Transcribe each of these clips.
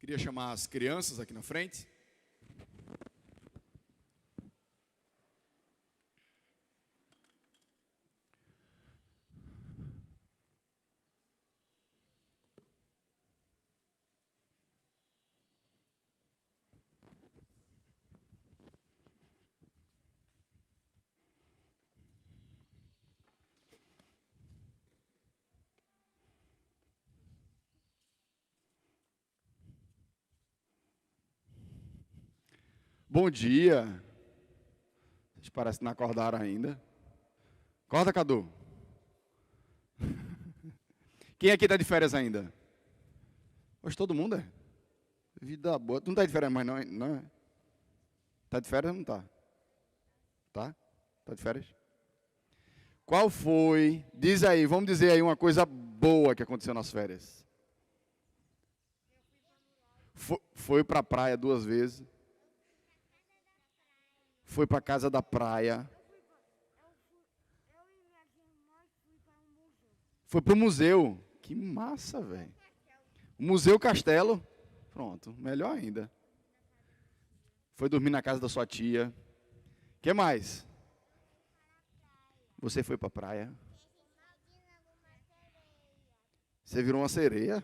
Queria chamar as crianças aqui na frente. Bom dia. Vocês parecem que não acordaram ainda. Acorda, Cadu. Quem aqui está de férias ainda? Hoje todo mundo é. Vida boa. Tu não está de férias mais não, não é? Está de férias ou não está? Tá? Está de férias? Qual foi? Diz aí, vamos dizer aí uma coisa boa que aconteceu nas férias. Foi para a praia 2 vezes. Foi para a casa da praia. Foi para o museu. Que massa, velho. Museu Castelo. Pronto, melhor ainda. Foi dormir na casa da sua tia. O que mais? Você foi para a praia. Você virou uma sereia?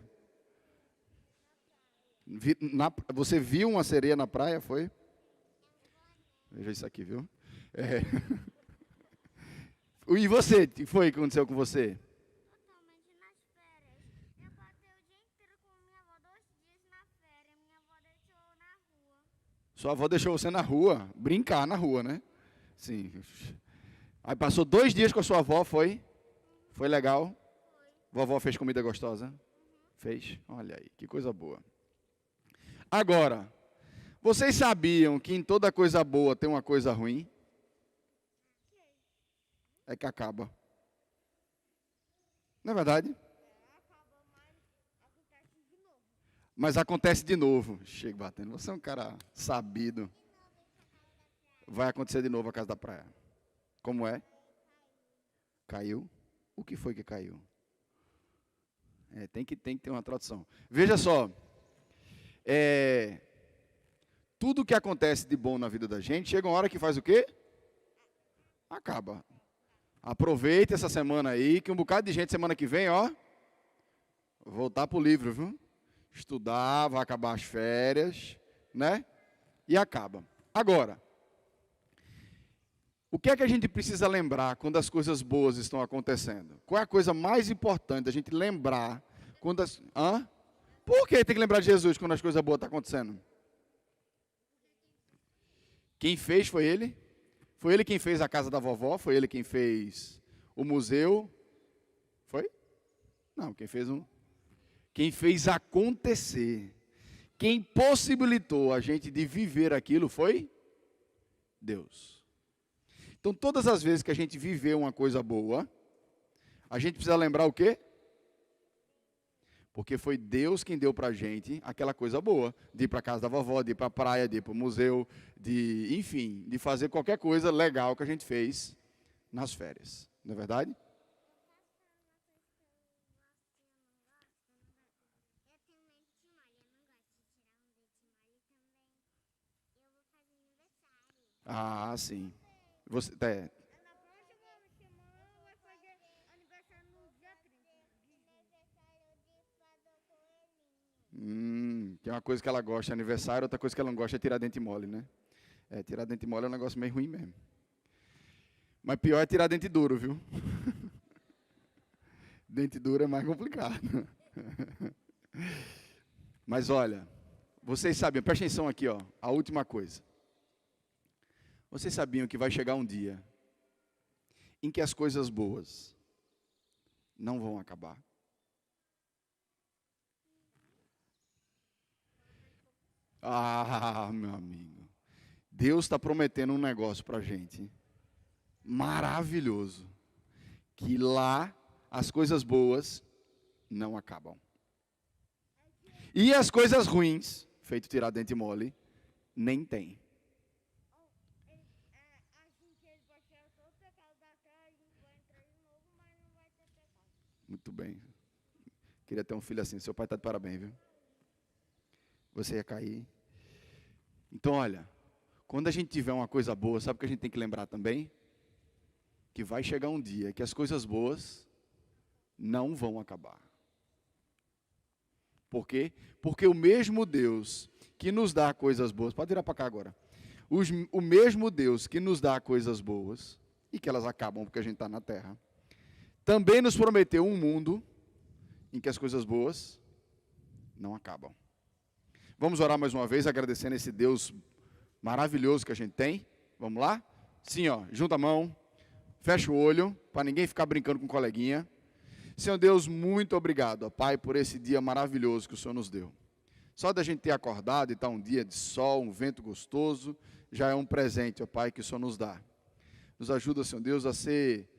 Você viu uma sereia na praia, foi? Veja isso aqui, viu? É. E você? O que foi que aconteceu com você? Totalmente nas férias. Eu passei o dia inteiro com minha avó, 2 dias na férias. Minha avó deixou na rua. Sua avó deixou você na rua, brincar na rua, né? Sim. Aí passou 2 dias com a sua avó, foi? Foi legal? Vovó fez comida gostosa? Fez? Olha aí, que coisa boa. Agora, vocês sabiam que em toda coisa boa tem uma coisa ruim? É que acaba. Não é verdade? Acabou, mas acontece de novo. Mas acontece de novo. Chega batendo. Você é um cara sabido. Vai acontecer de novo a casa da praia. Como é? Caiu? O que foi que caiu? Tem que ter uma tradução. Veja só. Tudo que acontece de bom na vida da gente, chega uma hora que faz o quê? Acaba. Aproveita essa semana aí, que um bocado de gente semana que vem, ó, voltar pro livro, viu? Estudar, vai acabar as férias, né? E acaba. Agora, o que é que a gente precisa lembrar quando as coisas boas estão acontecendo? Qual é a coisa mais importante a gente lembrar quando as... Hã? Por que tem que lembrar de Jesus quando as coisas boas estão acontecendo? Quem fez foi ele? Foi ele quem fez a casa da vovó? Foi ele quem fez o museu? Foi? Não, quem fez acontecer. Quem possibilitou a gente de viver aquilo foi Deus. Então, todas as vezes que a gente viveu uma coisa boa, a gente precisa lembrar o quê? Porque foi Deus quem deu para a gente aquela coisa boa. De ir para a casa da vovó, de ir para a praia, de ir para o museu, enfim, de fazer qualquer coisa legal que a gente fez nas férias. Não é verdade? Ah, sim. Você, Na próxima semana vai fazer aniversário no dia 30 de junho. tem uma coisa que ela gosta, aniversário, outra coisa que ela não gosta é tirar dente mole, né? Tirar dente mole é um negócio meio ruim mesmo. Mas pior é tirar dente duro, viu? Dente duro é mais complicado. Mas olha, vocês sabem, presta atenção aqui, ó, a última coisa. Vocês sabiam que vai chegar um dia em que as coisas boas não vão acabar? Ah, meu amigo. Deus está prometendo um negócio para a gente maravilhoso. Que lá as coisas boas não acabam. E as coisas ruins, feito tirar dente mole, nem tem. Assim que ele vai tirar todo o pecado da terra, a gente vai entrar de novo, mas não vai ter pecado. Muito bem. Queria ter um filho assim. Seu pai está de parabéns, viu? Você ia cair. Então, olha, quando a gente tiver uma coisa boa, sabe o que a gente tem que lembrar também? Que vai chegar um dia que as coisas boas não vão acabar. Por quê? Porque o mesmo Deus que nos dá coisas boas, pode virar para cá agora, o mesmo Deus que nos dá coisas boas, e que elas acabam porque a gente está na terra, também nos prometeu um mundo em que as coisas boas não acabam. Vamos orar mais uma vez, agradecendo esse Deus maravilhoso que a gente tem. Vamos lá? Sim, ó, junta a mão, fecha o olho, para ninguém ficar brincando com o coleguinha. Senhor Deus, muito obrigado, ó Pai, por esse dia maravilhoso que o Senhor nos deu. Só da gente ter acordado e estar um dia de sol, um vento gostoso, já é um presente, ó Pai, que o Senhor nos dá. Nos ajuda, Senhor Deus, a ser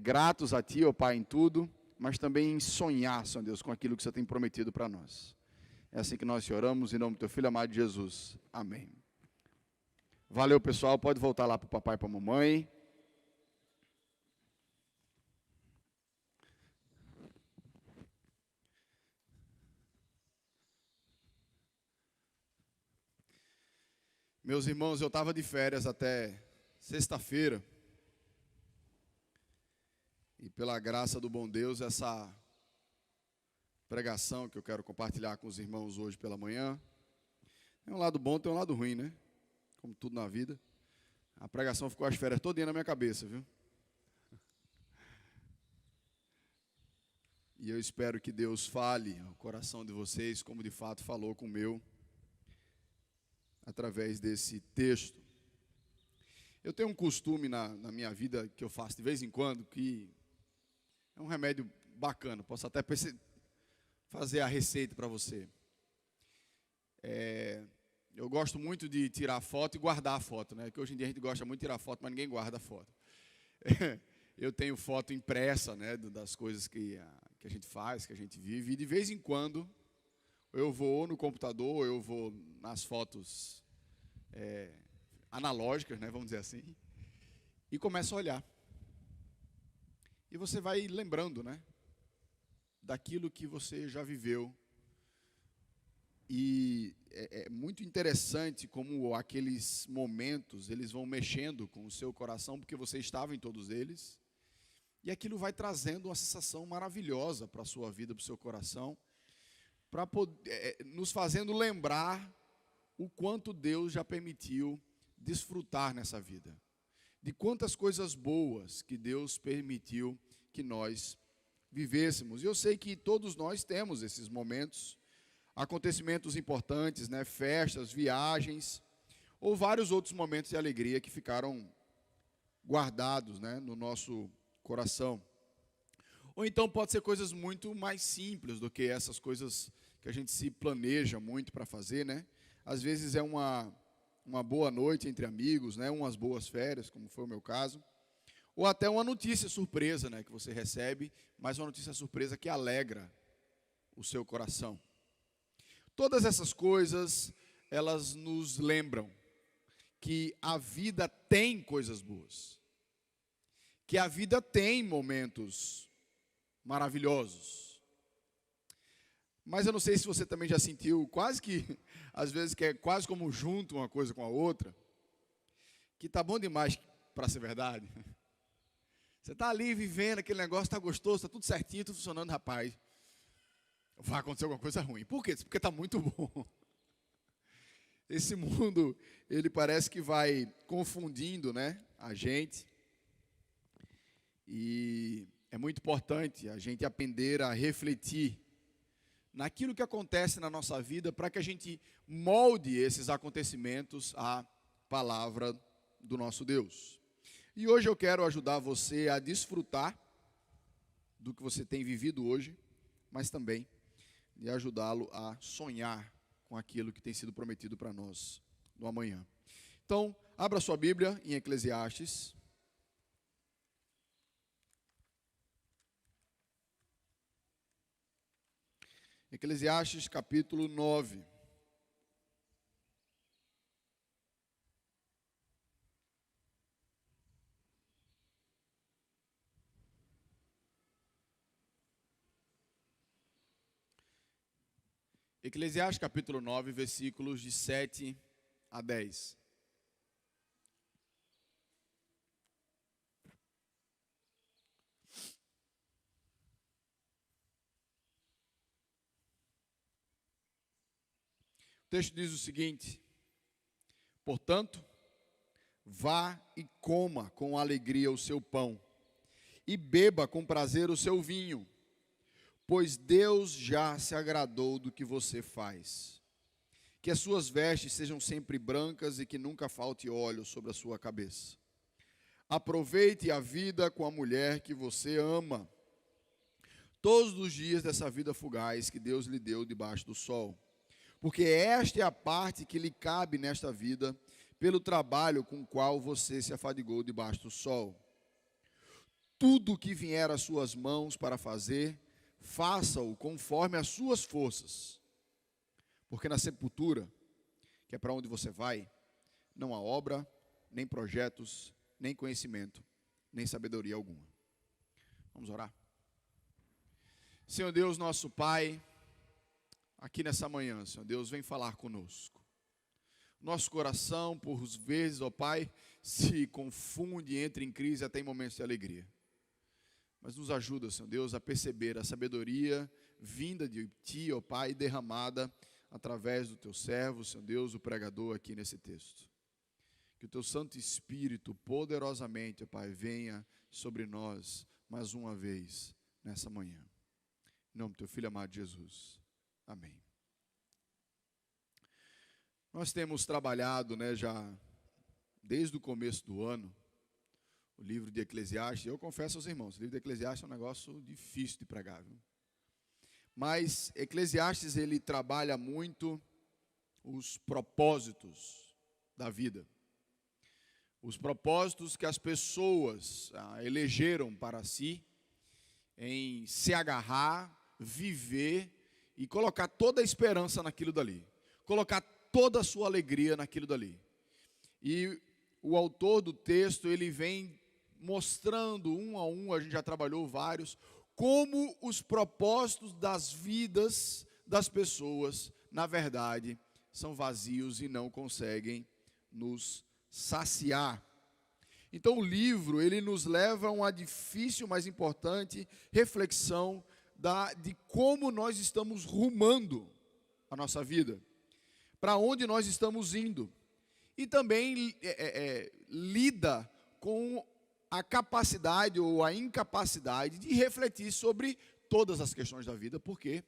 gratos a Ti, ó Pai, em tudo, mas também em sonhar, Senhor Deus, com aquilo que o Senhor tem prometido para nós. É assim que nós te oramos, em nome do Teu Filho amado Jesus. Amém. Valeu, pessoal. Pode voltar lá para o papai e para a mamãe. Meus irmãos, eu estava de férias até sexta-feira. E pela graça do bom Deus, essa pregação que eu quero compartilhar com os irmãos hoje pela manhã, tem um lado bom, tem um lado ruim, né? Como tudo na vida. A pregação ficou as férias todinha na minha cabeça, viu? E eu espero que Deus fale ao coração de vocês, como de fato falou com o meu, através desse texto. Eu tenho um costume na minha vida que eu faço de vez em quando, que é um remédio bacana, posso até fazer a receita para você. Eu gosto muito de tirar foto e guardar a foto, né? Porque hoje em dia a gente gosta muito de tirar foto, mas ninguém guarda a foto. Eu tenho foto impressa, né, das coisas que a gente faz, que a gente vive, e de vez em quando eu vou no computador, eu vou nas fotos analógicas, né, vamos dizer assim, e começo a olhar. E você vai lembrando, né, daquilo que você já viveu. E é muito interessante como aqueles momentos, eles vão mexendo com o seu coração, porque você estava em todos eles, e aquilo vai trazendo uma sensação maravilhosa para a sua vida, para o seu coração, para nos fazendo lembrar o quanto Deus já permitiu desfrutar nessa vida, de quantas coisas boas que Deus permitiu que nós vivêssemos. E eu sei que todos nós temos esses momentos, acontecimentos importantes, né, festas, viagens, ou vários outros momentos de alegria que ficaram guardados, né, no nosso coração. Ou então pode ser coisas muito mais simples do que essas coisas que a gente se planeja muito para fazer, né? Às vezes é uma boa noite entre amigos, né, umas boas férias, como foi o meu caso, ou até uma notícia surpresa, né, que você recebe, mas uma notícia surpresa que alegra o seu coração. Todas essas coisas, elas nos lembram que a vida tem coisas boas, que a vida tem momentos maravilhosos. Mas eu não sei se você também já sentiu, quase que, às vezes, que é quase como junto uma coisa com a outra, que está bom demais para ser verdade. Você está ali vivendo aquele negócio, está gostoso, está tudo certinho, tudo funcionando, rapaz. Vai acontecer alguma coisa ruim. Por quê? Porque está muito bom. Esse mundo, ele parece que vai confundindo, né, a gente. E é muito importante a gente aprender a refletir naquilo que acontece na nossa vida para que a gente molde esses acontecimentos à palavra do nosso Deus. E hoje eu quero ajudar você a desfrutar do que você tem vivido hoje, mas também de ajudá-lo a sonhar com aquilo que tem sido prometido para nós no amanhã. Então, abra sua Bíblia em Eclesiastes. Eclesiastes capítulo 9. Eclesiastes capítulo 9, versículos de 7 a 10. O texto diz o seguinte: portanto, vá e coma com alegria o seu pão, e beba com prazer o seu vinho, pois Deus já se agradou do que você faz. Que as suas vestes sejam sempre brancas e que nunca falte óleo sobre a sua cabeça. Aproveite a vida com a mulher que você ama, todos os dias dessa vida fugaz que Deus lhe deu debaixo do sol. Porque esta é a parte que lhe cabe nesta vida, pelo trabalho com o qual você se afadigou debaixo do sol. Tudo que vier às suas mãos para fazer, faça-o conforme as suas forças. Porque na sepultura, que é para onde você vai, não há obra, nem projetos, nem conhecimento, nem sabedoria alguma. Vamos orar? Senhor Deus, nosso Pai, aqui nessa manhã, Senhor Deus, vem falar conosco. Nosso coração, por vezes, ó Pai, se confunde, entra em crise até em momentos de alegria. Mas nos ajuda, Senhor Deus, a perceber a sabedoria vinda de Ti, ó Pai, derramada através do Teu servo, Senhor Deus, o pregador aqui nesse texto. Que o Teu Santo Espírito poderosamente, ó Pai, venha sobre nós mais uma vez nessa manhã. Em nome do Teu Filho amado Jesus. Amém. Nós temos trabalhado, já desde o começo do ano, o livro de Eclesiastes. Eu confesso aos irmãos, o livro de Eclesiastes é um negócio difícil de pregar, viu? Mas Eclesiastes, ele trabalha muito os propósitos da vida. Os propósitos que as pessoas elegeram para si, em se agarrar, viver e colocar toda a esperança naquilo dali. Colocar toda a sua alegria naquilo dali. E o autor do texto, ele vem mostrando um a um, a gente já trabalhou vários, como os propósitos das vidas das pessoas, na verdade, são vazios e não conseguem nos saciar. Então o livro, ele nos leva a uma difícil, mas importante reflexão de como nós estamos rumando a nossa vida, para onde nós estamos indo, e também lida com a capacidade ou a incapacidade de refletir sobre todas as questões da vida, porque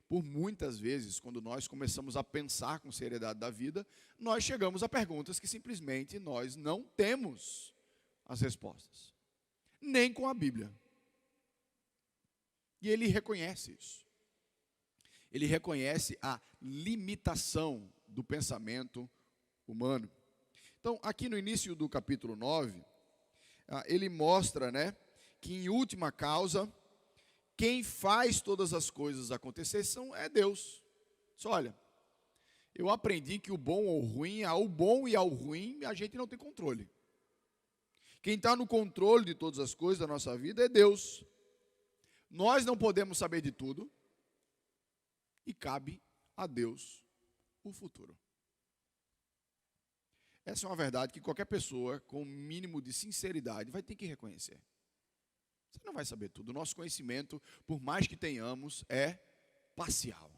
por muitas vezes, quando nós começamos a pensar com seriedade da vida, nós chegamos a perguntas que simplesmente nós não temos as respostas, nem com a Bíblia. E ele reconhece isso. Ele reconhece a limitação do pensamento humano. Então, aqui no início do capítulo 9, ele mostra, que em última causa, quem faz todas as coisas acontecer é Deus. Só olha, eu aprendi que o bom ou o ruim, ao bom e ao ruim, a gente não tem controle. Quem está no controle de todas as coisas da nossa vida é Deus. Nós não podemos saber de tudo, e cabe a Deus o futuro. Essa é uma verdade que qualquer pessoa com o mínimo de sinceridade vai ter que reconhecer. Você não vai saber tudo. O nosso conhecimento, por mais que tenhamos, é parcial.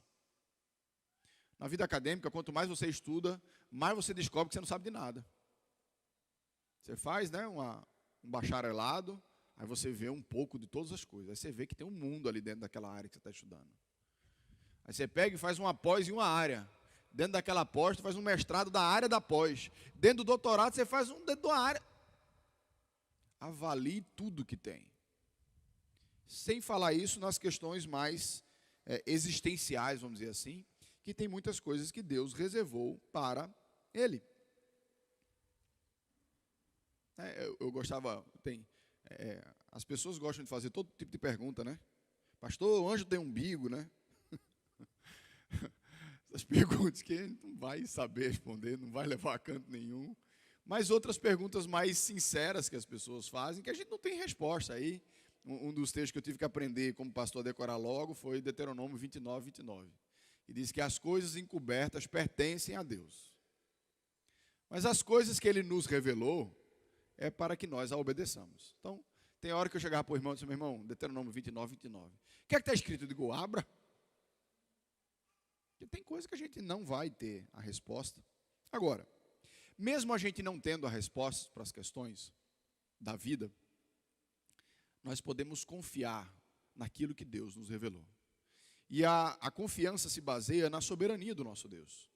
Na vida acadêmica, quanto mais você estuda, mais você descobre que você não sabe de nada. Você faz, um bacharelado, aí você vê um pouco de todas as coisas. Aí você vê que tem um mundo ali dentro daquela área que você está estudando. Aí você pega e faz uma pós em uma área. Dentro daquela pós, você faz um mestrado da área da pós. Dentro do doutorado, você faz um dentro da área. Avalie tudo que tem. Sem falar isso nas questões mais existenciais, vamos dizer assim, que tem muitas coisas que Deus reservou para ele. Eu gostava, as pessoas gostam de fazer todo tipo de pergunta, Pastor, o anjo tem umbigo, Essas perguntas que ele não vai saber responder, não vai levar a canto nenhum. Mas outras perguntas mais sinceras que as pessoas fazem, que a gente não tem resposta. Aí, um dos textos que eu tive que aprender como pastor a decorar logo foi Deuteronômio 29, 29. E diz que as coisas encobertas pertencem a Deus. Mas as coisas que ele nos revelou é para que nós a obedeçamos. Então, tem hora que eu chegava para o irmão e disse: meu irmão, Deuteronômio 29, 29. O que é que está escrito? Eu digo: abra. Porque tem coisa que a gente não vai ter a resposta. Agora, mesmo a gente não tendo a resposta para as questões da vida, nós podemos confiar naquilo que Deus nos revelou. E a confiança se baseia na soberania do nosso Deus,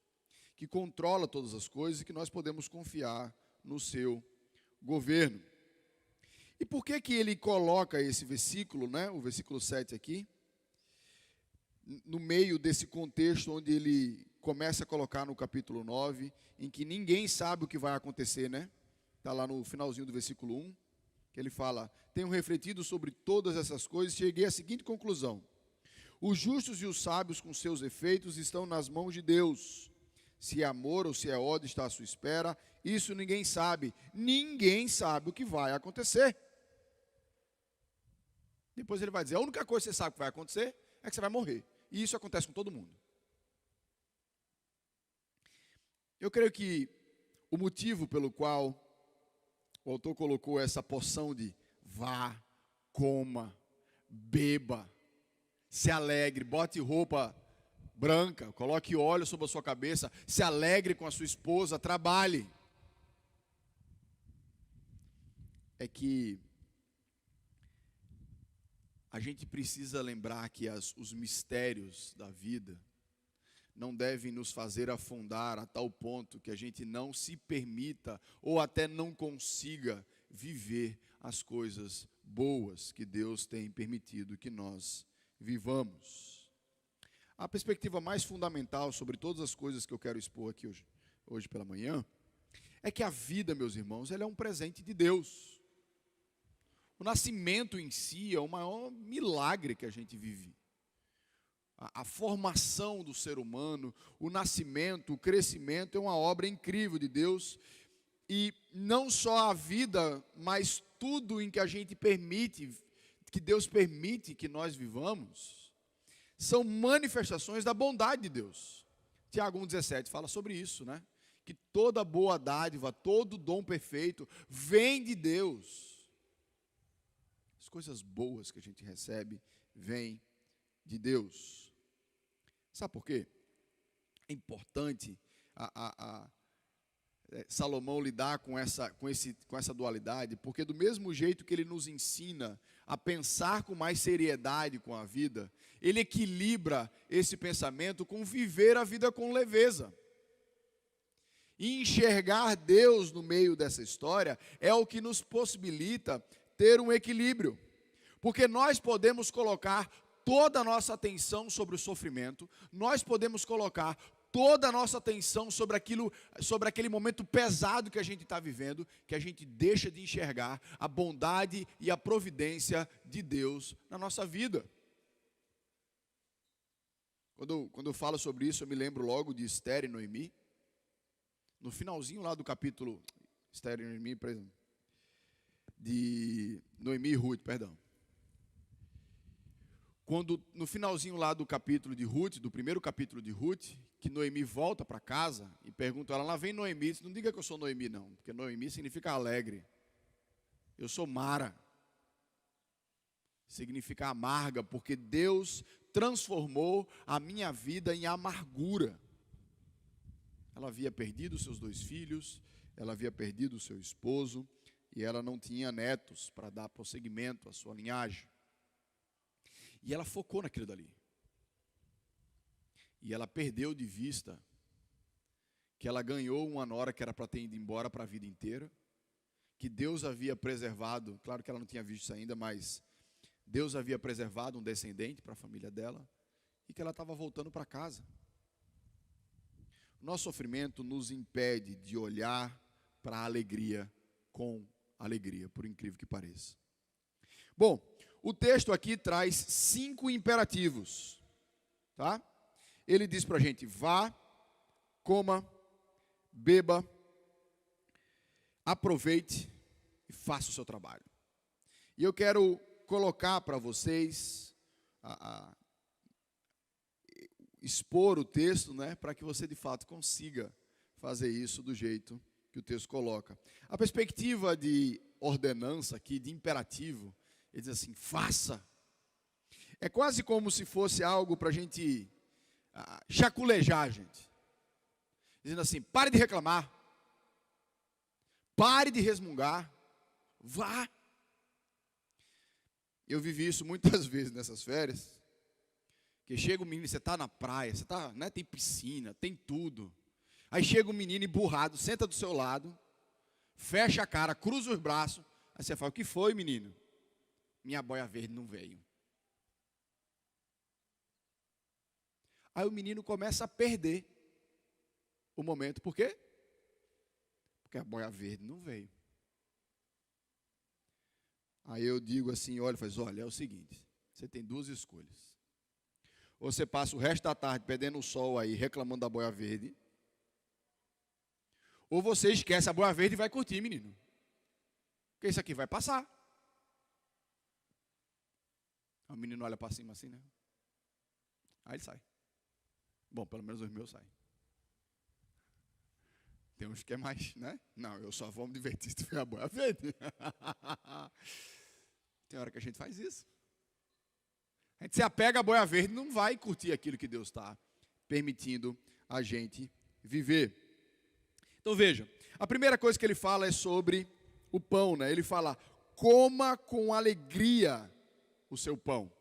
que controla todas as coisas e que nós podemos confiar no seu governo. E por que que ele coloca esse versículo, né, o versículo 7 aqui, no meio desse contexto onde ele começa a colocar no capítulo 9, em que ninguém sabe o que vai acontecer, né? Está lá no finalzinho do versículo 1, que ele fala: tenho refletido sobre todas essas coisas e cheguei à seguinte conclusão: os justos e os sábios com seus efeitos estão nas mãos de Deus. Se é amor ou se é ódio está à sua espera, isso ninguém sabe. Ninguém sabe o que vai acontecer. Depois ele vai dizer: a única coisa que você sabe que vai acontecer é que você vai morrer. E isso acontece com todo mundo. Eu creio que o motivo pelo qual o autor colocou essa porção de vá, coma, beba, se alegre, bote roupa branca, coloque óleo sobre a sua cabeça, se alegre com a sua esposa, trabalhe, é que a gente precisa lembrar que os mistérios da vida não devem nos fazer afundar a tal ponto que a gente não se permita ou até não consiga viver as coisas boas que Deus tem permitido que nós vivamos. A perspectiva mais fundamental sobre todas as coisas que eu quero expor aqui hoje pela manhã é que a vida, meus irmãos, ela é um presente de Deus. O nascimento em si é o maior milagre que a gente vive. A formação do ser humano, o nascimento, o crescimento é uma obra incrível de Deus. E não só a vida, mas tudo em que a gente permite, que Deus permite que nós vivamos, são manifestações da bondade de Deus. Tiago 1,17 fala sobre isso, né? Que toda boa dádiva, todo dom perfeito vem de Deus. As coisas boas que a gente recebe vêm de Deus. Sabe por quê? É importante Salomão lidar com essa dualidade, porque do mesmo jeito que ele nos ensina a pensar com mais seriedade com a vida, ele equilibra esse pensamento com viver a vida com leveza. E enxergar Deus no meio dessa história é o que nos possibilita ter um equilíbrio, porque nós podemos colocar toda a nossa atenção sobre o sofrimento, nós podemos colocar toda a nossa atenção sobre aquele momento pesado que a gente está vivendo, que a gente deixa de enxergar a bondade e a providência de Deus na nossa vida. Quando eu falo sobre isso, eu me lembro logo de Esther e Noemi. No finalzinho lá do capítulo, Esther e Noemi, de Noemi e Ruth, perdão. Quando no finalzinho lá do capítulo de Ruth, do primeiro capítulo de Ruth, que Noemi volta para casa e pergunta a ela: lá vem Noemi, não diga que eu sou Noemi não, porque Noemi significa alegre. Eu sou Mara. Significa amarga, porque Deus transformou a minha vida em amargura. Ela havia perdido seus 2 filhos, ela havia perdido o seu esposo, e ela não tinha netos para dar prosseguimento à sua linhagem. E ela focou naquilo dali. E ela perdeu de vista que ela ganhou uma nora que era para ter ido embora para a vida inteira, que Deus havia preservado, claro que ela não tinha visto isso ainda, mas Deus havia preservado um descendente para a família dela, e que ela estava voltando para casa. Nosso sofrimento nos impede de olhar para a alegria com alegria, por incrível que pareça. Bom, o texto aqui traz 5 imperativos, tá? Ele diz para a gente: vá, coma, beba, aproveite e faça o seu trabalho. E eu quero colocar para vocês expor o texto, né, para que você de fato consiga fazer isso do jeito que o texto coloca. A perspectiva de ordenança aqui, de imperativo, ele diz assim, faça. É quase como se fosse algo para a gente chaculejar, gente. Dizendo assim, pare de reclamar, pare de resmungar, vá. Eu vivi isso muitas vezes nessas férias, que chega um menino, você está na praia, você tá, né, tem piscina, tem tudo. Aí chega um menino emburrado, senta do seu lado, fecha a cara, cruza os braços. Aí você fala, o que foi, menino? Minha boia verde não veio. Aí o menino começa a perder o momento. Por quê? Porque a boia verde não veio. Aí eu digo assim, olha, é o seguinte, você tem duas escolhas. Ou você passa o resto da tarde perdendo o sol aí, reclamando da boia verde. Ou você esquece a boia verde e vai curtir, menino. Porque isso aqui vai passar. O menino olha para cima assim, né? Aí ele sai. Bom, pelo menos os meus saem. Tem uns que é mais, né? Não, eu só vou me divertir se tiver a boia verde. Tem hora que a gente faz isso. A gente se apega à boia verde, não vai curtir aquilo que Deus está permitindo a gente viver. Então veja, a primeira coisa que ele fala é sobre o pão, né? Ele fala, coma com alegria o seu pão.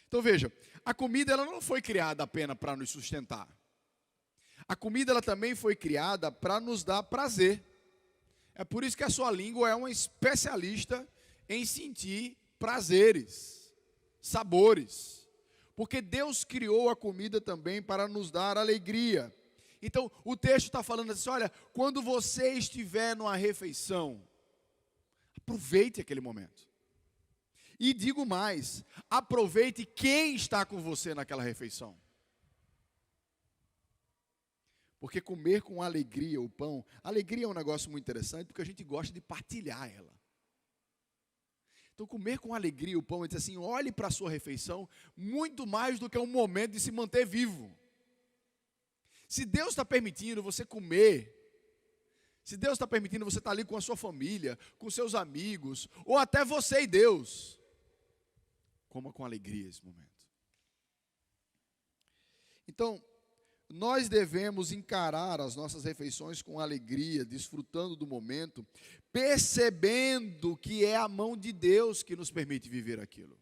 Então veja, a comida ela não foi criada apenas para nos sustentar. A comida ela também foi criada para nos dar prazer. É por isso que a sua língua é uma especialista em sentir prazeres, sabores. Porque Deus criou a comida também para nos dar alegria. Então, o texto está falando assim, olha, quando você estiver numa refeição, aproveite aquele momento. E digo mais, aproveite quem está com você naquela refeição. Porque comer com alegria o pão, alegria é um negócio muito interessante, porque a gente gosta de partilhar ela. Então, comer com alegria o pão, ele diz assim, olhe para a sua refeição, muito mais do que um momento de se manter vivo. Se Deus está permitindo você comer, se Deus está permitindo você estar ali com a sua família, com seus amigos, ou até você e Deus, coma com alegria esse momento. Então, nós devemos encarar as nossas refeições com alegria, desfrutando do momento, percebendo que é a mão de Deus que nos permite viver aquilo.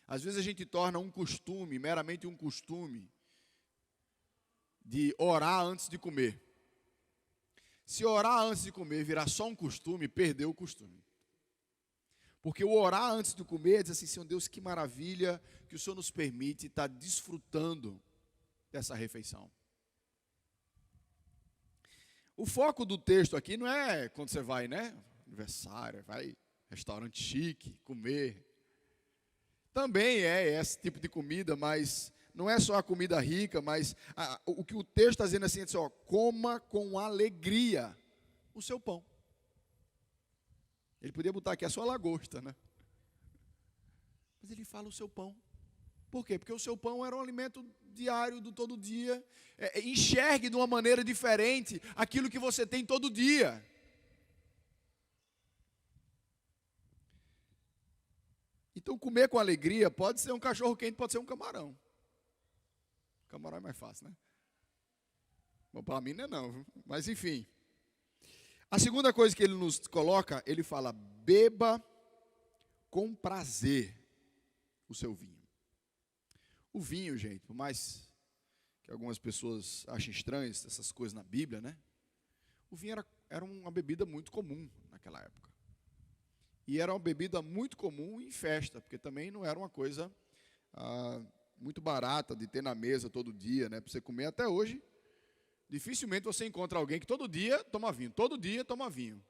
Às vezes a gente torna um costume, meramente um costume, de orar antes de comer. Se orar antes de comer virar só um costume, perdeu o costume. Porque o orar antes de comer é dizer assim, Senhor Deus, que maravilha que o Senhor nos permite estar desfrutando dessa refeição. O foco do texto aqui não é quando você vai, né? Aniversário, vai restaurante chique, comer. Também é esse tipo de comida, mas não é só a comida rica, mas o que o texto está dizendo assim, é assim, ó, coma com alegria o seu pão. Ele podia botar aqui a sua lagosta, né? Mas ele fala o seu pão. Por quê? Porque o seu pão era um alimento diário, do todo dia. Enxergue de uma maneira diferente aquilo que você tem todo dia. Então, comer com alegria pode ser um cachorro quente, pode ser um camarão. Camarão é mais fácil, né? Bom, para mim não é não, viu? Mas enfim. A segunda coisa que ele nos coloca, ele fala, beba com prazer o seu vinho. O vinho, gente, por mais que algumas pessoas achem estranhas essas coisas na Bíblia, né? O vinho era uma bebida muito comum naquela época. E era uma bebida muito comum em festa, porque também não era uma coisa muito barata de ter na mesa todo dia, né? Para você comer até hoje. Dificilmente você encontra alguém que todo dia toma vinho. Todo dia toma vinho.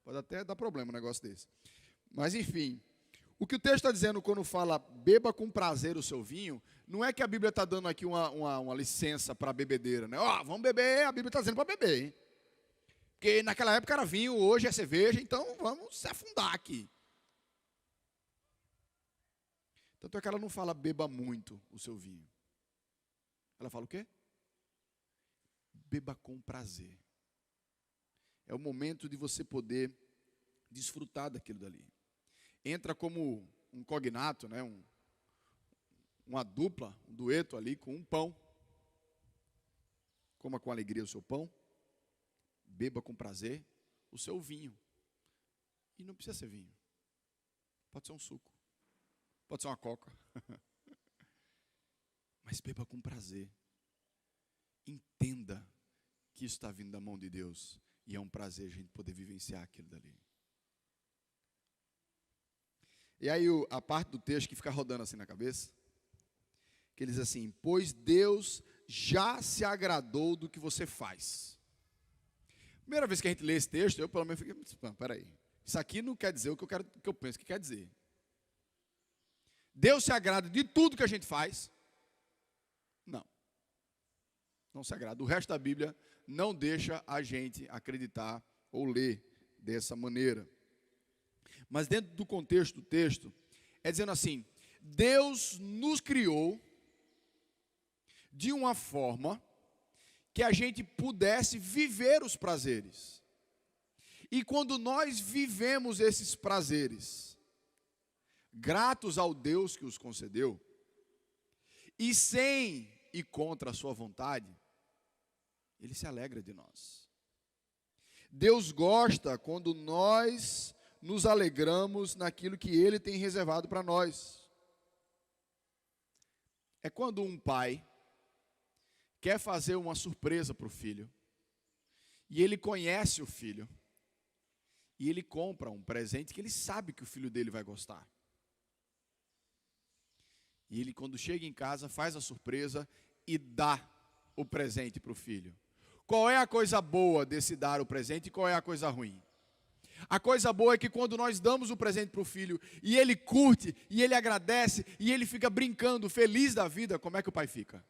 Pode até dar problema um negócio desse. Mas enfim, o que o texto está dizendo quando fala beba com prazer o seu vinho, não é que a Bíblia está dando aqui uma licença para bebedeira, né? Ó, vamos beber, a Bíblia está dizendo para beber, hein? Porque naquela época era vinho, hoje é cerveja, então vamos se afundar aqui. Tanto é que ela não fala beba muito o seu vinho. Ela fala o quê? Beba com prazer. É o momento de você poder desfrutar daquilo dali. Entra como um cognato, né? Uma dupla, um dueto ali com um pão. Coma com alegria o seu pão. Beba com prazer o seu vinho. E não precisa ser vinho. Pode ser um suco. Pode ser uma coca. Mas beba com prazer. Entenda que isso está vindo da mão de Deus. E é um prazer a gente poder vivenciar aquilo dali. E aí a parte do texto que fica rodando assim na cabeça, que ele diz assim: pois Deus já se agradou do que você faz. Primeira vez que a gente lê esse texto, eu pelo menos fiquei, peraí, isso aqui não quer dizer o que eu penso que quer dizer. Deus se agrada de tudo que a gente faz? Não. Não se agrada. O resto da Bíblia não deixa a gente acreditar ou ler dessa maneira. Mas dentro do contexto do texto, é dizendo assim: Deus nos criou de uma forma que a gente pudesse viver os prazeres. E quando nós vivemos esses prazeres, gratos ao Deus que os concedeu, e sem ir contra a sua vontade, Ele se alegra de nós. Deus gosta quando nós nos alegramos naquilo que Ele tem reservado para nós. É quando um pai quer fazer uma surpresa para o filho, e ele conhece o filho, e ele compra um presente que ele sabe que o filho dele vai gostar. E ele, quando chega em casa, faz a surpresa e dá o presente para o filho. Qual é a coisa boa desse dar o presente e qual é a coisa ruim? A coisa boa é que quando nós damos o presente para o filho, e ele curte, e ele agradece, e ele fica brincando, feliz da vida, como é que o pai fica?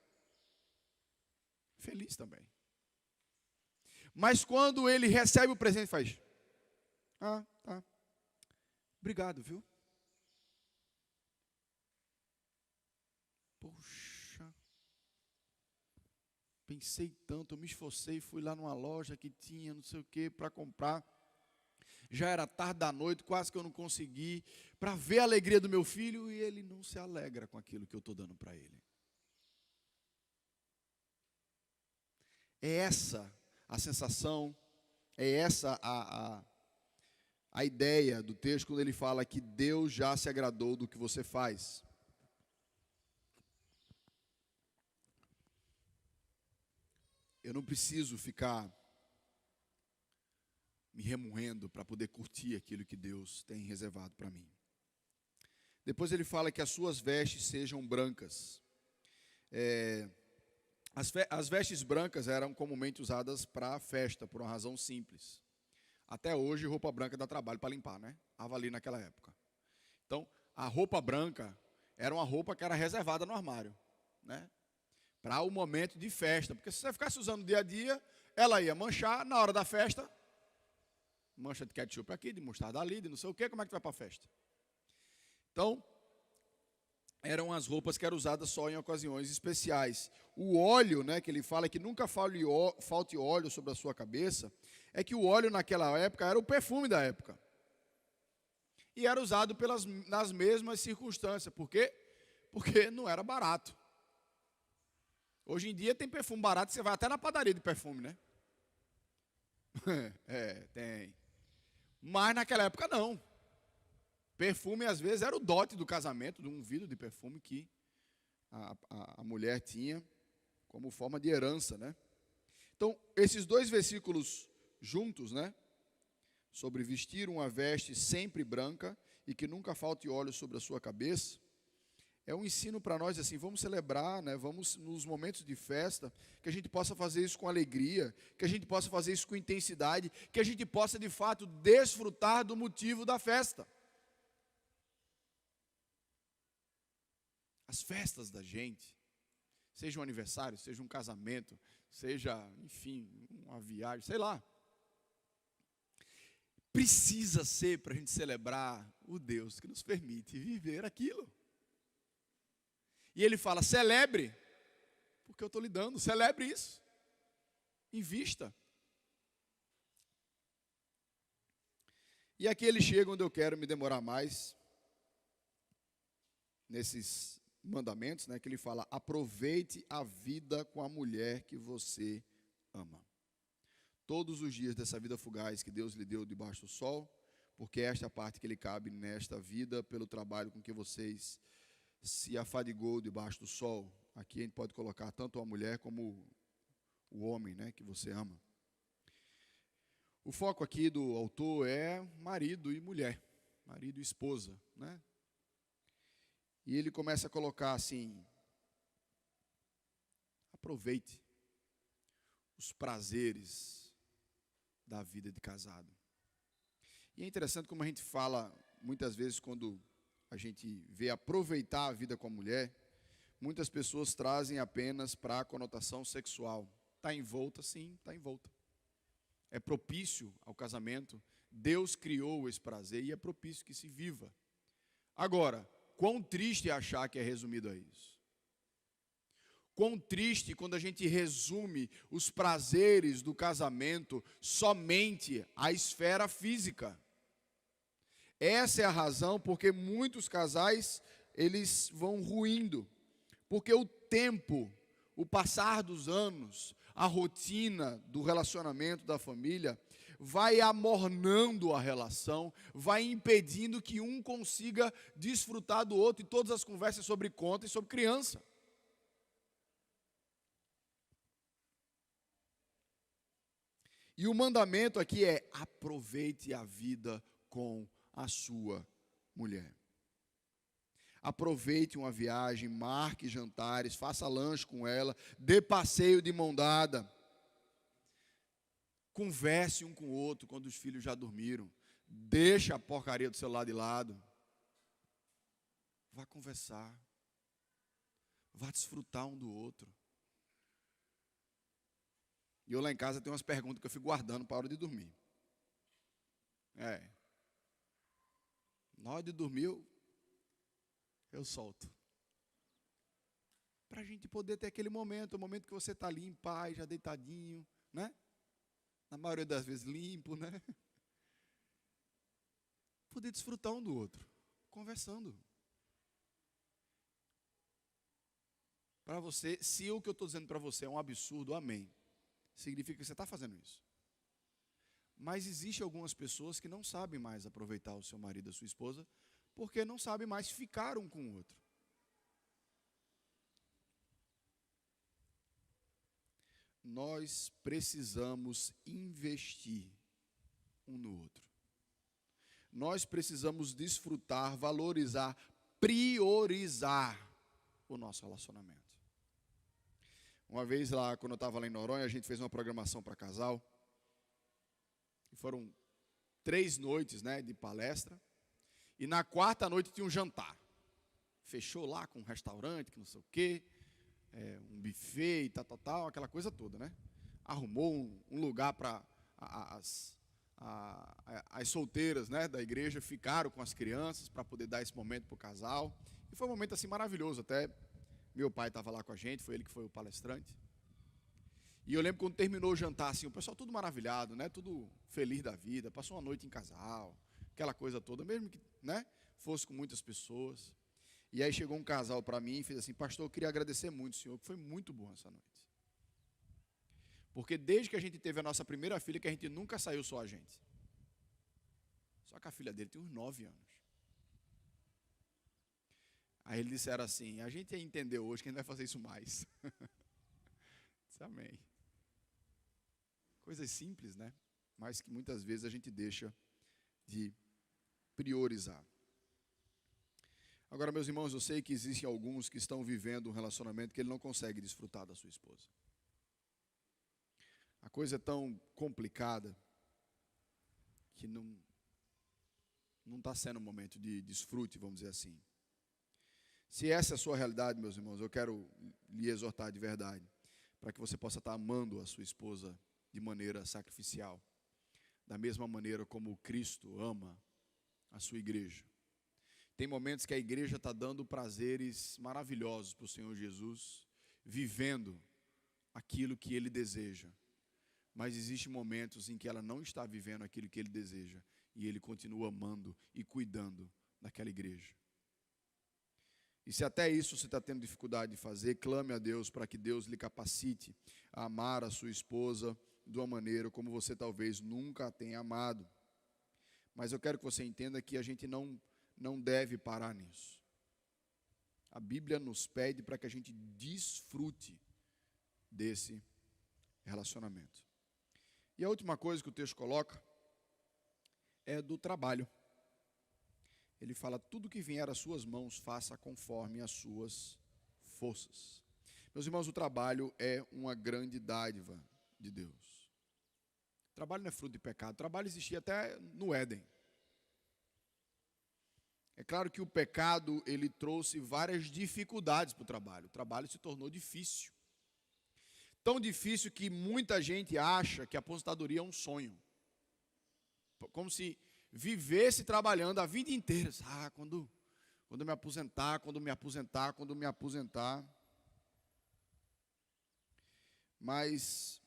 Feliz também. Mas quando ele recebe o presente, faz: ah, tá. Obrigado, viu? Poxa. Pensei tanto, eu me esforcei, fui lá numa loja que tinha não sei o que para comprar. Já era tarde da noite, quase que eu não consegui, para ver a alegria do meu filho, e ele não se alegra com aquilo que eu estou dando para ele. É essa a sensação, é essa a ideia do texto, quando ele fala que Deus já se agradou do que você faz. Eu não preciso ficar me remoendo para poder curtir aquilo que Deus tem reservado para mim. Depois ele fala que as suas vestes sejam brancas. As vestes brancas eram comumente usadas para a festa, por uma razão simples. Até hoje, roupa branca dá trabalho para limpar, né? Estava ali naquela época. Então, a roupa branca era uma roupa que era reservada no armário, né? Para o momento de festa. Porque se você ficasse usando dia a dia, ela ia manchar na hora da festa. Mancha de ketchup aqui, de mostarda ali, de não sei o quê, como é que vai para a festa? Então, eram as roupas que eram usadas só em ocasiões especiais. O óleo, né, que ele fala que nunca falte óleo sobre a sua cabeça, é que o óleo naquela época era o perfume da época. E era usado nas mesmas circunstâncias. Por quê? Porque não era barato. Hoje em dia tem perfume barato, você vai até na padaria de perfume, né? Tem. Mas naquela época não. Perfume, às vezes, era o dote do casamento, de um vidro de perfume que a mulher tinha como forma de herança, né? Então, esses dois versículos juntos, né? Sobre vestir uma veste sempre branca e que nunca falte óleo sobre a sua cabeça, é um ensino para nós, assim, vamos celebrar, né? Vamos, nos momentos de festa, que a gente possa fazer isso com alegria, que a gente possa fazer isso com intensidade, que a gente possa, de fato, desfrutar do motivo da festa. As festas da gente, seja um aniversário, seja um casamento, seja, enfim, uma viagem, sei lá. Precisa ser para a gente celebrar o Deus que nos permite viver aquilo. E ele fala, celebre, porque eu estou lhe dando. Celebre isso. Invista. E aqui ele chega onde eu quero me demorar mais, nesses mandamentos, né, que ele fala: aproveite a vida com a mulher que você ama. Todos os dias dessa vida fugaz que Deus lhe deu debaixo do sol, porque esta é a parte que lhe cabe nesta vida, pelo trabalho com que vocês se afadigou debaixo do sol. Aqui a gente pode colocar tanto a mulher como o homem, né, que você ama. O foco aqui do autor é marido e mulher, marido e esposa, né? E ele começa a colocar assim: aproveite os prazeres da vida de casado. E é interessante como a gente fala, muitas vezes, quando a gente vê aproveitar a vida com a mulher, muitas pessoas trazem apenas para a conotação sexual. Está envolta, sim, está envolta. É propício ao casamento, Deus criou esse prazer e é propício que se viva. Agora, quão triste é achar que é resumido a isso. Quão triste quando a gente resume os prazeres do casamento somente à esfera física. Essa é a razão porque muitos casais, eles vão ruindo. Porque o tempo, o passar dos anos, a rotina do relacionamento da família vai amornando a relação, vai impedindo que um consiga desfrutar do outro, e todas as conversas sobre conta e sobre criança. E o mandamento aqui é: aproveite a vida com a sua mulher. Aproveite uma viagem, marque jantares, faça lanche com ela, dê passeio de mão dada. Converse um com o outro quando os filhos já dormiram. Deixa a porcaria do celular de lado. Vá conversar. Vá desfrutar um do outro. E eu lá em casa tenho umas perguntas que eu fico guardando para a hora de dormir. Na hora de dormir eu solto. Para a gente poder ter aquele momento, o momento que você está ali em paz, já deitadinho, né? Na maioria das vezes limpo, né? Poder desfrutar um do outro, conversando. Para você, se o que eu estou dizendo para você é um absurdo, amém. Significa que você está fazendo isso. Mas existe algumas pessoas que não sabem mais aproveitar o seu marido e a sua esposa, porque não sabem mais ficar um com o outro. Nós precisamos investir um no outro. Nós precisamos desfrutar, valorizar, priorizar o nosso relacionamento. Uma vez lá, quando eu estava lá em Noronha, a gente fez uma programação para casal. E foram 3 noites, né, de palestra. E na 4ª noite tinha um jantar. Fechou lá com um restaurante, que não sei o quê, um buffet e tal, aquela coisa toda, né? Arrumou um lugar para as solteiras, né, da igreja, ficaram com as crianças para poder dar esse momento para o casal. E foi um momento assim maravilhoso. Até meu pai estava lá com a gente, foi ele que foi o palestrante. E eu lembro quando terminou o jantar, assim, o pessoal tudo maravilhado, né? Tudo feliz da vida, passou uma noite em casal, aquela coisa toda, mesmo que, né, fosse com muitas pessoas. E aí chegou um casal para mim e fez assim: pastor, eu queria agradecer muito o senhor, que foi muito bom essa noite. Porque desde que a gente teve a nossa primeira filha, que a gente nunca saiu só a gente. Só que a filha dele tem uns 9 anos. Aí eles disseram assim: a gente entendeu hoje que a gente vai fazer isso mais. Disse amém. Coisas simples, né? Mas que muitas vezes a gente deixa de priorizar. Agora, meus irmãos, eu sei que existem alguns que estão vivendo um relacionamento que ele não consegue desfrutar da sua esposa. A coisa é tão complicada que não está sendo um momento de desfrute, vamos dizer assim. Se essa é a sua realidade, meus irmãos, eu quero lhe exortar de verdade, para que você possa estar amando a sua esposa de maneira sacrificial, da mesma maneira como Cristo ama a sua igreja. Tem momentos que a igreja está dando prazeres maravilhosos para o Senhor Jesus, vivendo aquilo que ele deseja. Mas existem momentos em que ela não está vivendo aquilo que ele deseja. E ele continua amando e cuidando daquela igreja. E se até isso você está tendo dificuldade de fazer, clame a Deus para que Deus lhe capacite a amar a sua esposa de uma maneira como você talvez nunca a tenha amado. Mas eu quero que você entenda que a gente não deve parar nisso. A Bíblia nos pede para que a gente desfrute desse relacionamento. E a última coisa que o texto coloca é do trabalho. Ele fala, tudo que vier às suas mãos, faça conforme as suas forças. Meus irmãos, o trabalho é uma grande dádiva de Deus. O trabalho não é fruto de pecado. O trabalho existia até no Éden. É claro que o pecado, ele trouxe várias dificuldades para o trabalho. O trabalho se tornou difícil. Tão difícil que muita gente acha que a aposentadoria é um sonho. Como se vivesse trabalhando a vida inteira. Quando eu me aposentar, quando me aposentar. Mas,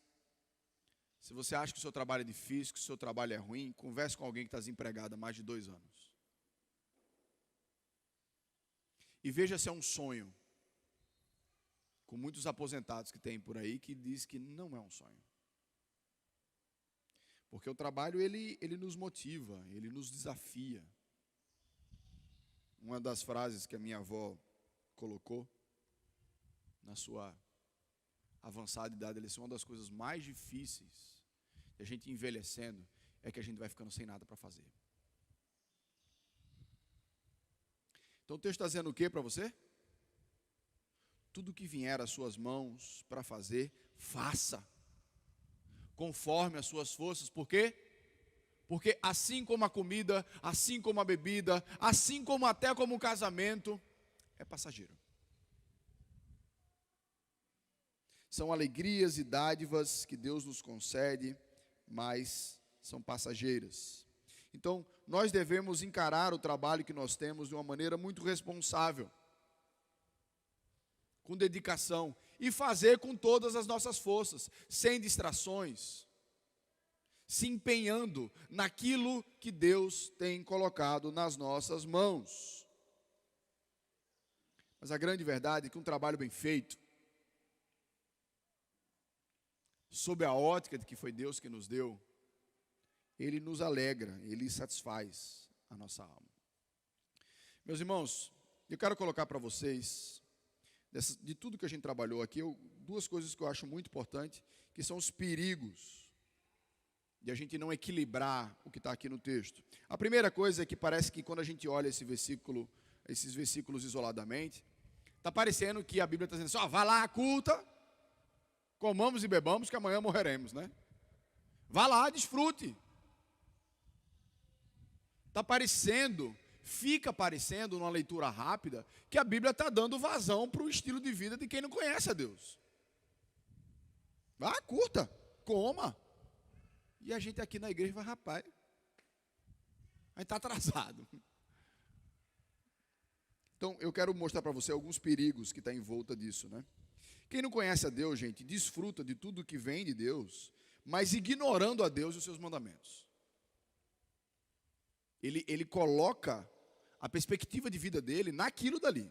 se você acha que o seu trabalho é difícil, que o seu trabalho é ruim, converse com alguém que está desempregado há mais de 2 anos. E veja se é um sonho. Com muitos aposentados que tem por aí, que diz que não é um sonho. Porque o trabalho, ele nos motiva, ele nos desafia. Uma das frases que a minha avó colocou, na sua avançada idade, ela disse, uma das coisas mais difíceis de a gente envelhecendo, é que a gente vai ficando sem nada para fazer. Então o texto está dizendo o que para você? Tudo que vier às suas mãos para fazer, faça. Conforme as suas forças, por quê? Porque assim como a comida, assim como a bebida, assim como até como o casamento, é passageiro. São alegrias e dádivas que Deus nos concede, mas são passageiras. Então, nós devemos encarar o trabalho que nós temos de uma maneira muito responsável, com dedicação, e fazer com todas as nossas forças, sem distrações, se empenhando naquilo que Deus tem colocado nas nossas mãos. Mas a grande verdade é que um trabalho bem feito, sob a ótica de que foi Deus que nos deu, ele nos alegra, ele satisfaz a nossa alma. Meus irmãos, eu quero colocar para vocês, de tudo que a gente trabalhou aqui, 2 coisas que eu acho muito importantes, que são os perigos de a gente não equilibrar o que está aqui no texto. A primeira coisa é que parece que quando a gente olha esses versículos isoladamente, está parecendo que a Bíblia está dizendo assim, vá lá, culta, comamos e bebamos, que amanhã morreremos, né? Vá lá, desfrute. Fica parecendo, numa leitura rápida, que a Bíblia está dando vazão para o estilo de vida de quem não conhece a Deus. Vá, curta, coma. E a gente aqui na igreja vai, rapaz, a gente está atrasado. Então, eu quero mostrar para você alguns perigos que estão em volta disso, né? Quem não conhece a Deus, gente, desfruta de tudo que vem de Deus, mas ignorando a Deus e os seus mandamentos. Ele coloca a perspectiva de vida dele naquilo dali.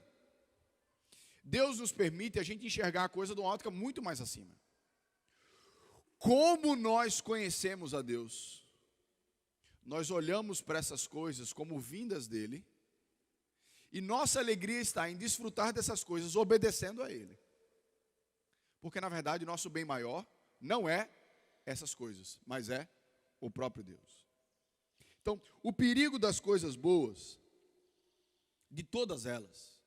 Deus nos permite a gente enxergar a coisa de uma ótica muito mais acima. Como nós conhecemos a Deus? Nós olhamos para essas coisas como vindas dele, e nossa alegria está em desfrutar dessas coisas obedecendo a ele. Porque na verdade nosso bem maior não é essas coisas, mas é o próprio Deus. Então, o perigo das coisas boas, de todas elas,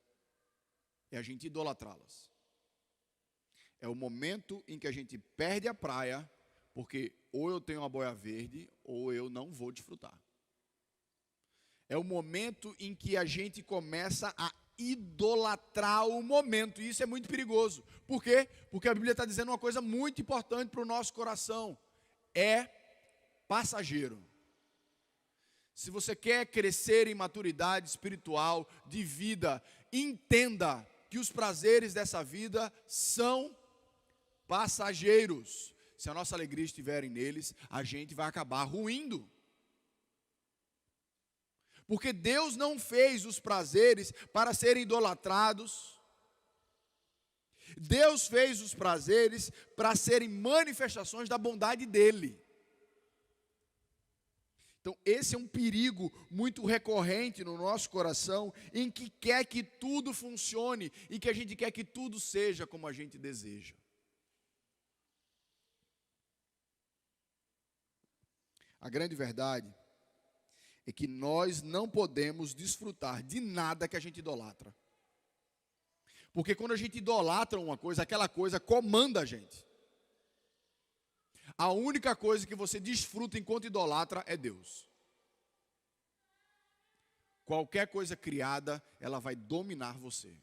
é a gente idolatrá-las. É o momento em que a gente perde a praia, porque ou eu tenho uma boia verde, ou eu não vou desfrutar. É o momento em que a gente começa a idolatrar o momento, e isso é muito perigoso. Por quê? Porque a Bíblia está dizendo uma coisa muito importante para o nosso coração: é passageiro. Se você quer crescer em maturidade espiritual, de vida, entenda que os prazeres dessa vida são passageiros. Se a nossa alegria estiver neles, a gente vai acabar ruindo. Porque Deus não fez os prazeres para serem idolatrados. Deus fez os prazeres para serem manifestações da bondade dEle. Então, esse é um perigo muito recorrente no nosso coração, em que quer que tudo funcione, e que a gente quer que tudo seja como a gente deseja. A grande verdade é que nós não podemos desfrutar de nada que a gente idolatra. Porque quando a gente idolatra uma coisa, aquela coisa comanda a gente. A única coisa que você desfruta enquanto idolatra é Deus. Qualquer coisa criada, ela vai dominar você.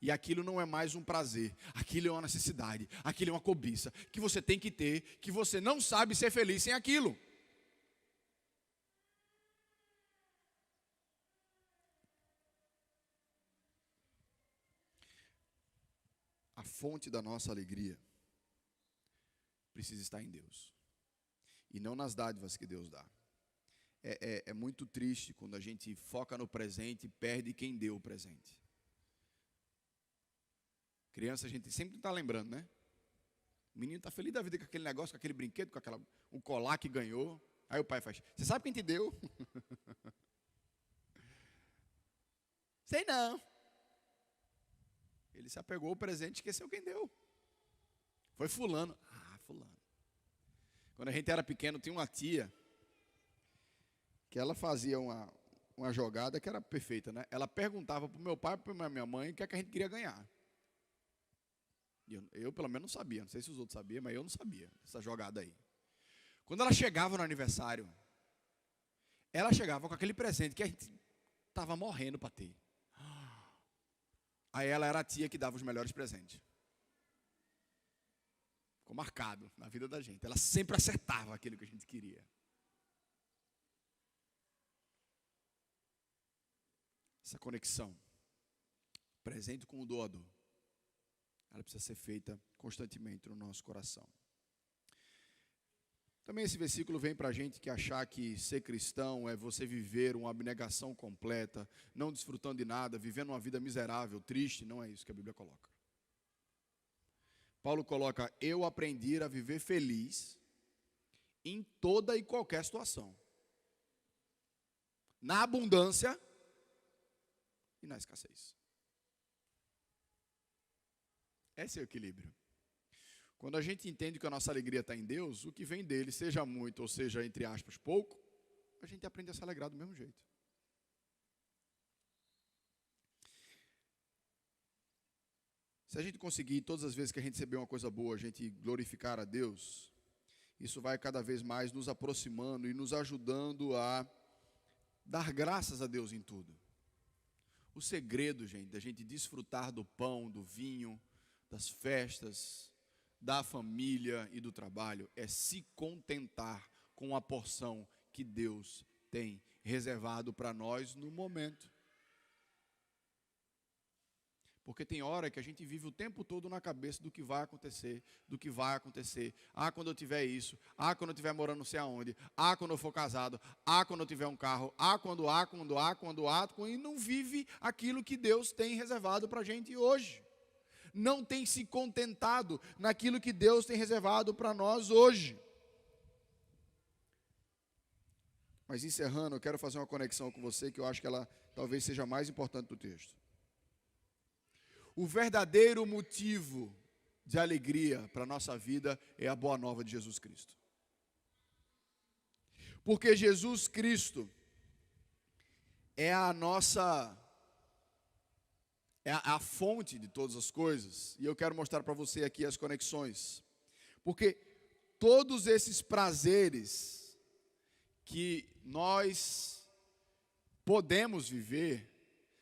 E aquilo não é mais um prazer, aquilo é uma necessidade, aquilo é uma cobiça, que você tem que ter, que você não sabe ser feliz sem aquilo. A fonte da nossa alegria precisa estar em Deus, e não nas dádivas que Deus dá. É muito triste quando a gente foca no presente e perde quem deu o presente. Criança, a gente sempre está lembrando, né? O menino está feliz da vida com aquele negócio, com aquele brinquedo, com um colar que ganhou. Aí o pai faz: você sabe quem te deu? Sei não. Ele se apegou ao presente e esqueceu quem deu. Foi fulano. Ah, fulano. Quando a gente era pequeno, tinha uma tia que ela fazia uma jogada que era perfeita, né? Ela perguntava para o meu pai e para a minha mãe o que é que a gente queria ganhar. E eu pelo menos não sabia, não sei se os outros sabiam, mas eu não sabia essa jogada aí. Quando ela chegava no aniversário, ela chegava com aquele presente que a gente estava morrendo para ter. Aí ela era a tia que dava os melhores presentes. Ficou marcado na vida da gente. Ela sempre acertava aquilo que a gente queria. Essa conexão, presente com o doador, ela precisa ser feita constantemente no nosso coração. Também esse versículo vem para a gente que achar que ser cristão é você viver uma abnegação completa, não desfrutando de nada, vivendo uma vida miserável, triste. Não é isso que a Bíblia coloca. Paulo coloca: eu aprendi a viver feliz em toda e qualquer situação, na abundância e na escassez. Esse é o equilíbrio. Quando a gente entende que a nossa alegria está em Deus, o que vem dele, seja muito ou seja, entre aspas, pouco, a gente aprende a se alegrar do mesmo jeito. Se a gente conseguir, todas as vezes que a gente receber uma coisa boa, a gente glorificar a Deus, isso vai cada vez mais nos aproximando e nos ajudando a dar graças a Deus em tudo. O segredo, gente, da gente desfrutar do pão, do vinho, das festas, da família e do trabalho, é se contentar com a porção que Deus tem reservado para nós no momento. Porque tem hora que a gente vive o tempo todo na cabeça do que vai acontecer, do que vai acontecer. Ah, quando eu tiver isso. Ah, quando eu estiver morando não sei aonde. Ah, quando eu for casado. Ah, quando eu tiver um carro. Ah, quando. E não vive aquilo que Deus tem reservado para a gente hoje. Não tem se contentado naquilo que Deus tem reservado para nós hoje. Mas encerrando, eu quero fazer uma conexão com você que eu acho que ela talvez seja a mais importante do texto. O verdadeiro motivo de alegria para a nossa vida é a boa nova de Jesus Cristo. Porque Jesus Cristo é a nossa, é a fonte de todas as coisas. E eu quero mostrar para você aqui as conexões. Porque todos esses prazeres que nós podemos viver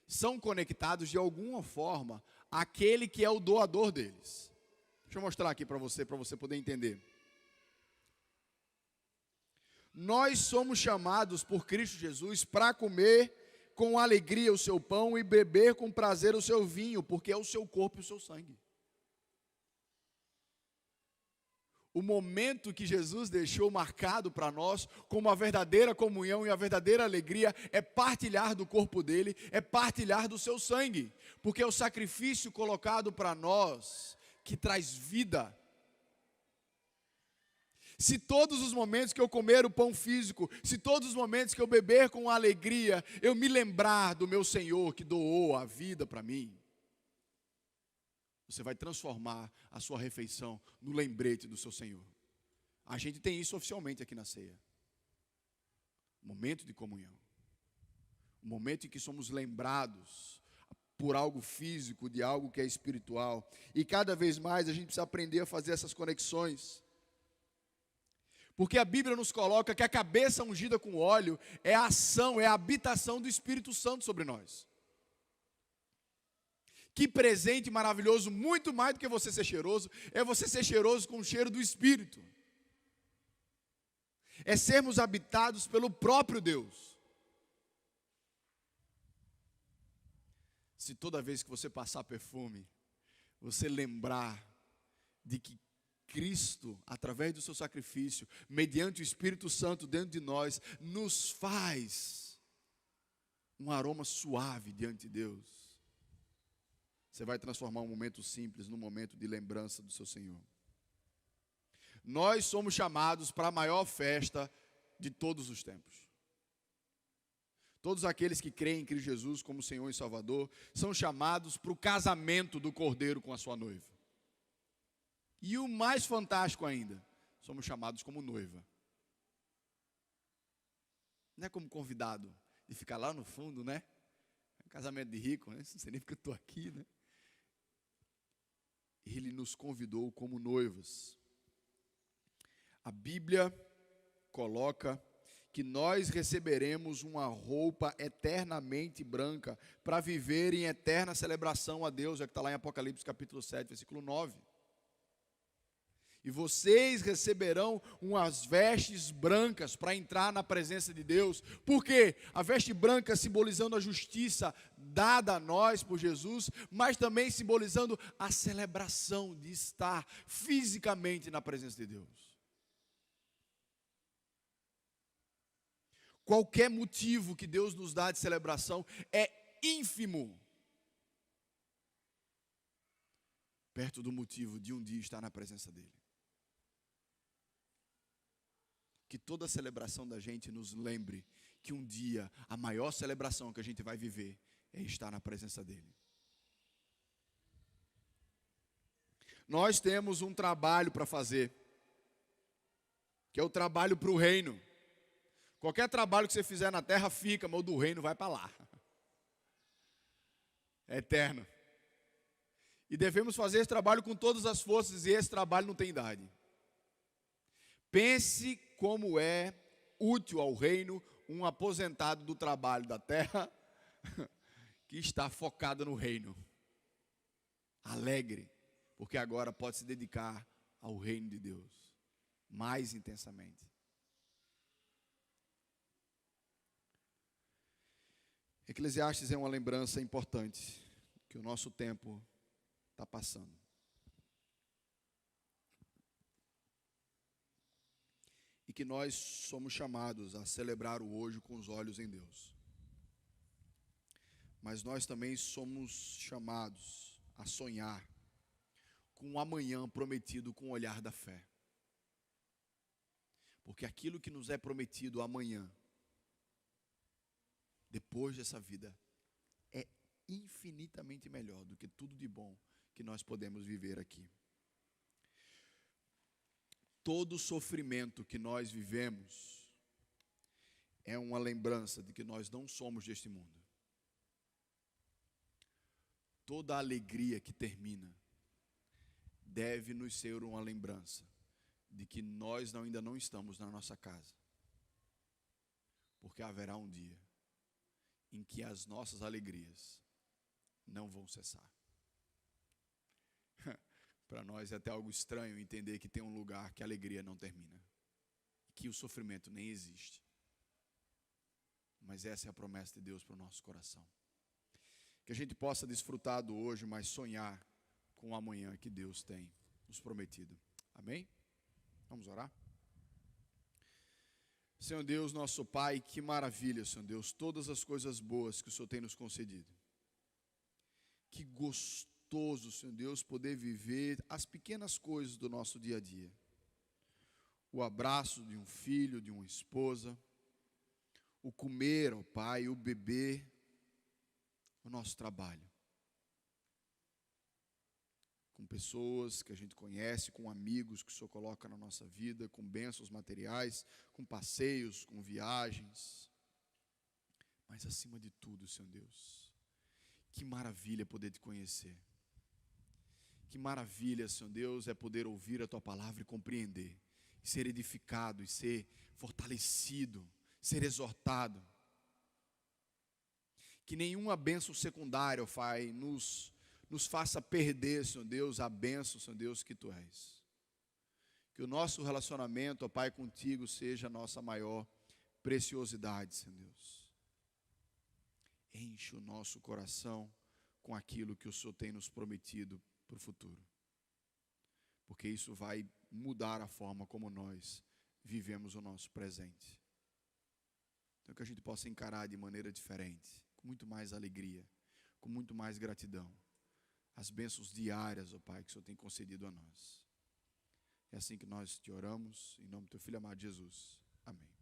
são conectados de alguma forma àquele que é o doador deles. Deixa eu mostrar aqui para você poder entender. Nós somos chamados por Cristo Jesus para comer com alegria o seu pão e beber com prazer o seu vinho, porque é o seu corpo e o seu sangue. o momento que Jesus deixou marcado para nós como a verdadeira comunhão e a verdadeira alegria é partilhar do corpo dele, é partilhar do seu sangue, porque é o sacrifício colocado para nós que traz vida. Se todos os momentos que eu comer o pão físico, se todos os momentos que eu beber com alegria, eu me lembrar do meu Senhor que doou a vida para mim, você vai transformar a sua refeição no lembrete do seu Senhor. A gente tem isso oficialmente aqui na ceia. Momento de comunhão. Um momento em que somos lembrados por algo físico, de algo que é espiritual. E cada vez mais a gente precisa aprender a fazer essas conexões. Porque a Bíblia nos coloca que a cabeça ungida com óleo é a ação, é a habitação do Espírito Santo sobre nós. Que presente maravilhoso, muito mais do que você ser cheiroso, é você ser cheiroso com o cheiro do Espírito. É sermos habitados pelo próprio Deus. Se toda vez que você passar perfume, você lembrar de que Cristo, através do seu sacrifício, mediante o Espírito Santo dentro de nós, nos faz um aroma suave diante de Deus. Você vai transformar um momento simples num momento de lembrança do seu Senhor. Nós somos chamados para a maior festa de todos os tempos. Todos aqueles que creem em Cristo Jesus como Senhor e Salvador são chamados para o casamento do Cordeiro com a sua noiva. E o mais fantástico ainda, somos chamados como noiva. Não é como convidado de ficar lá no fundo, né? Casamento de rico, né? Não sei nem porque eu estou aqui, né? Ele nos convidou como noivas. A Bíblia coloca que nós receberemos uma roupa eternamente branca para viver em eterna celebração a Deus, é que está lá em Apocalipse capítulo 7, versículo 9. E vocês receberão umas vestes brancas para entrar na presença de Deus. Por quê? A veste branca simbolizando a justiça dada a nós por Jesus, mas também simbolizando a celebração de estar fisicamente na presença de Deus. Qualquer motivo que Deus nos dá de celebração é ínfimo perto do motivo de um dia estar na presença dEle. Que toda celebração da gente nos lembre que um dia a maior celebração que a gente vai viver é estar na presença dEle. Nós temos um trabalho para fazer, que é o trabalho para o reino. Qualquer trabalho que você fizer na terra fica, mas o do reino vai para lá. É eterno. E devemos fazer esse trabalho com todas as forças, e esse trabalho não tem idade. Pense como é útil ao reino um aposentado do trabalho da terra que está focado no reino. Alegre, porque agora pode se dedicar ao reino de Deus mais intensamente. Eclesiastes é uma lembrança importante que o nosso tempo está passando. E que nós somos chamados a celebrar o hoje com os olhos em Deus. Mas nós também somos chamados a sonhar com o amanhã prometido com o olhar da fé. Porque aquilo que nos é prometido amanhã, depois dessa vida, é infinitamente melhor do que tudo de bom que nós podemos viver aqui. Todo sofrimento que nós vivemos é uma lembrança de que nós não somos deste mundo. Toda alegria que termina deve nos ser uma lembrança de que nós ainda não estamos na nossa casa. Porque haverá um dia em que as nossas alegrias não vão cessar. Para nós é até algo estranho entender que tem um lugar que a alegria não termina, que o sofrimento nem existe. Mas essa é a promessa de Deus para o nosso coração. Que a gente possa desfrutar do hoje, mas sonhar com o amanhã que Deus tem nos prometido. Amém? Vamos orar? Senhor Deus, nosso Pai, que maravilha, Senhor Deus, todas as coisas boas que o Senhor tem nos concedido. Que gostoso, Senhor Deus, poder viver as pequenas coisas do nosso dia a dia. O abraço de um filho, de uma esposa, o comer, ó Pai, o beber, o nosso trabalho. Com pessoas que a gente conhece, com amigos que o Senhor coloca na nossa vida, com bênçãos materiais, com passeios, com viagens. Mas acima de tudo, Senhor Deus, que maravilha poder te conhecer. Que maravilha, Senhor Deus, é poder ouvir a Tua palavra e compreender, e ser edificado, e ser fortalecido, ser exortado. Que nenhuma bênção secundária, ó Pai, nos faça perder, Senhor Deus, a bênção, Senhor Deus, que Tu és. Que o nosso relacionamento, ó Pai, contigo seja a nossa maior preciosidade, Senhor Deus. Enche o nosso coração com aquilo que o Senhor tem nos prometido para o futuro. Porque isso vai mudar a forma como nós vivemos o nosso presente. Então que a gente possa encarar de maneira diferente, com muito mais alegria, com muito mais gratidão, as bênçãos diárias, ó Pai, que o Senhor tem concedido a nós. É assim que nós te oramos, em nome do Teu Filho amado Jesus. Amém.